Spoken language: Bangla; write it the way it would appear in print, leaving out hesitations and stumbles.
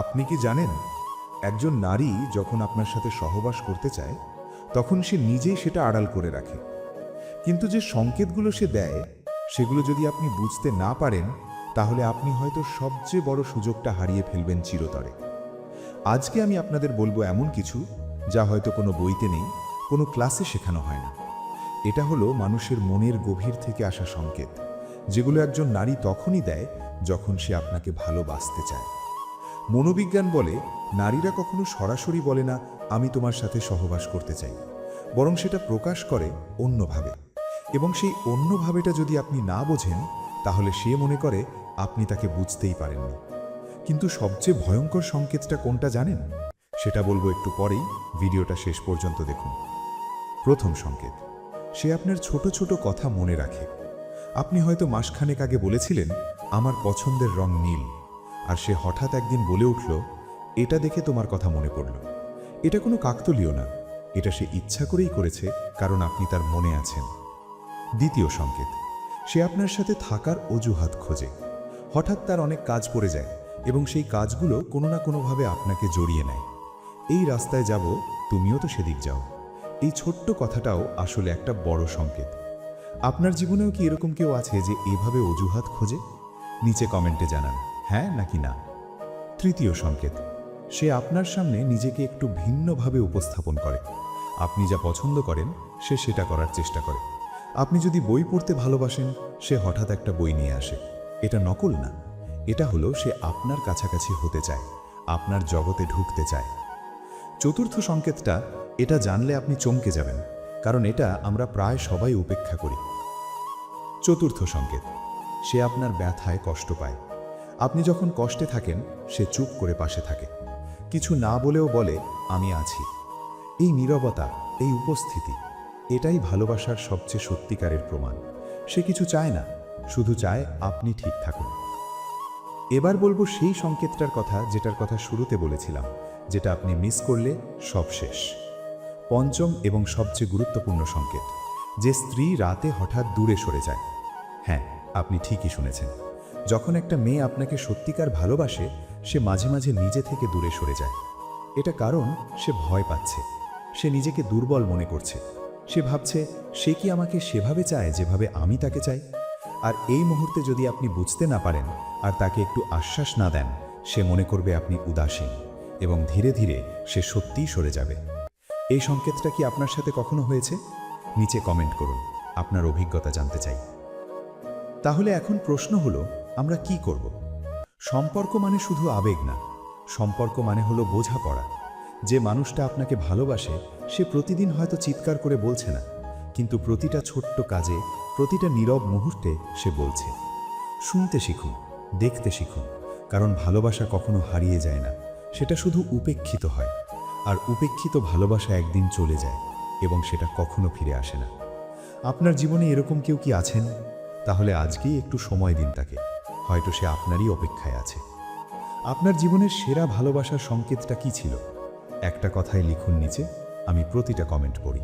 আপনি কি জানেন, একজন নারী যখন আপনার সাথে সহবাস করতে চায় তখন সে নিজেই সেটা আড়াল করে রাখে। কিন্তু যে সংকেতগুলো সে দেয় সেগুলো যদি আপনি বুঝতে না পারেন, তাহলে আপনি হয়তো সবচেয়ে বড় সুযোগটা হারিয়ে ফেলবেন চিরতরে। আজকে আমি আপনাদের বলবো এমন কিছু যা হয়তো কোনো বইতে নেই, কোনো ক্লাসে শেখানো হয় না। এটা হলো মানুষের মনের গভীর থেকে আসা সংকেত, যেগুলো একজন নারী তখনই দেয় যখন সে আপনাকে ভালোবাসতে চায়। মনোবিজ্ঞান বলে, নারীরা কখনো সরাসরি বলে না আমি তোমার সাথে সহবাস করতে চাই, বরং সেটা প্রকাশ করে অন্যভাবে। এবং সেই অন্যভাবেটা যদি আপনি না বোঝেন, তাহলে সে মনে করে আপনি তাকে বুঝতেই পারেননি। কিন্তু সবচেয়ে ভয়ঙ্কর সংকেতটা কোনটা জানেন? সেটা বলবো একটু পরেই, ভিডিওটা শেষ পর্যন্ত দেখুন। প্রথম সংকেত, সে আপনার ছোট ছোট কথা মনে রাখে। আপনি হয়তো মাসখানেক আগে বলেছিলেন আমার পছন্দের রং নীল, আর সে হঠাৎ একদিন বলে উঠল এটা দেখে তোমার কথা মনে পড়ল। এটা কোনো কাকতালীয় না, এটা সে ইচ্ছা করেই করেছে, কারণ আপনি তার মনে আছেন। দ্বিতীয় সংকেত, সে আপনার সাথে থাকার অজুহাত খোঁজে। হঠাৎ তার অনেক কাজ পড়ে যায় এবং সেই কাজগুলো কোনো না কোনোভাবে আপনাকে জড়িয়ে নেয়। এই রাস্তায় যাব, তুমিও তো সেদিক যাও। এই ছোট্ট কথাটাও আসলে একটা বড় সংকেত। আপনার জীবনেও কি এরকম কেউ আছে যে এভাবে অজুহাত খোঁজে? নিচে কমেন্টে জানান হ্যাঁ নাকি না। তৃতীয় সংকেত, সে আপনার সামনে নিজেকে একটু ভিন্নভাবে উপস্থাপন করে। আপনি যা পছন্দ করেন সে সেটা করার চেষ্টা করে। আপনি যদি বই পড়তে ভালোবাসেন, সে হঠাৎ একটা বই নিয়ে আসে। এটা নকল না, এটা হলো সে আপনার কাছাকাছি হতে চায়, আপনার জগতে ঢুকতে চায়। চতুর্থ সংকেতটা, এটা জানলে আপনি চমকে যাবেন, কারণ এটা আমরা প্রায় সবাই উপেক্ষা করি। চতুর্থ সংকেত, সে আপনার ব্যথায় কষ্ট পায়। আপনি যখন কষ্টে থাকেন, সে চুপ করে পাশে থাকে। কিছু না বলেও বলে আমি আছি। এই নীরবতা, এই উপস্থিতি, এটাই ভালোবাসার সবচেয়ে সত্যিকারের প্রমাণ। সে কিছু চায় না, শুধু চায় আপনি ঠিক থাকুন। এবার বলবো সেই সংকেতটার কথা যেটার কথা শুরুতে বলেছিলাম, যেটা আপনি মিস করলে সব শেষ। পঞ্চম এবং সবচেয়ে গুরুত্বপূর্ণ সংকেত, যে স্ত্রী রাতে হঠাৎ দূরে সরে যায়। হ্যাঁ, আপনি ঠিকই শুনেছেন। যখন একটা মেয়ে আপনাকে সত্যিকার ভালোবাসে, সে মাঝে মাঝে নিজে থেকে দূরে সরে যায়। এটা কারণ সে ভয় পাচ্ছে, সে নিজেকে দুর্বল মনে করছে। সে ভাবছে সে কি আমাকে সেভাবে চায় যেভাবে আমি তাকে চাই। আর এই মুহূর্তে যদি আপনি বুঝতে না পারেন আর তাকে একটু আশ্বাস না দেন, সে মনে করবে আপনি উদাসীন, এবং ধীরে ধীরে সে সত্যিই সরে যাবে। এই সংকেতটা কি আপনার সাথে কখনো হয়েছে? নিচে কমেন্ট করুন, আপনার অভিজ্ঞতা জানতে চাই। তাহলে এখন প্রশ্ন হলো, আমরা কি করব? সম্পর্ক মানে শুধু আবেগ না, সম্পর্ক মানে হলো বোঝাপড়া। যে মানুষটা আপনাকে ভালোবাসে, সে প্রতিদিন হয়তো চিৎকার করে বলছে না, কিন্তু প্রতিটা ছোট্ট কাজে, প্রতিটা নীরব মুহূর্তে সে বলছে। শুনতে শিখুন, দেখতে শিখুন, কারণ ভালোবাসা কখনো হারিয়ে যায় না, সেটা শুধু উপেক্ষিত হয়। আর উপেক্ষিত ভালোবাসা একদিন চলে যায় এবং সেটা কখনো ফিরে আসে না। আপনার জীবনে এরকম কেউ কি আছেন? তাহলে আজকেই একটু সময় দিন তাকে, হয়তো সে আপনারই অপেক্ষায় আছে। আপনার জীবনের সেরা ভালোবাসার সংকেতটা কি ছিল? একটা কথায় লিখুন নিচে, আমি প্রতিটা কমেন্ট পড়ি।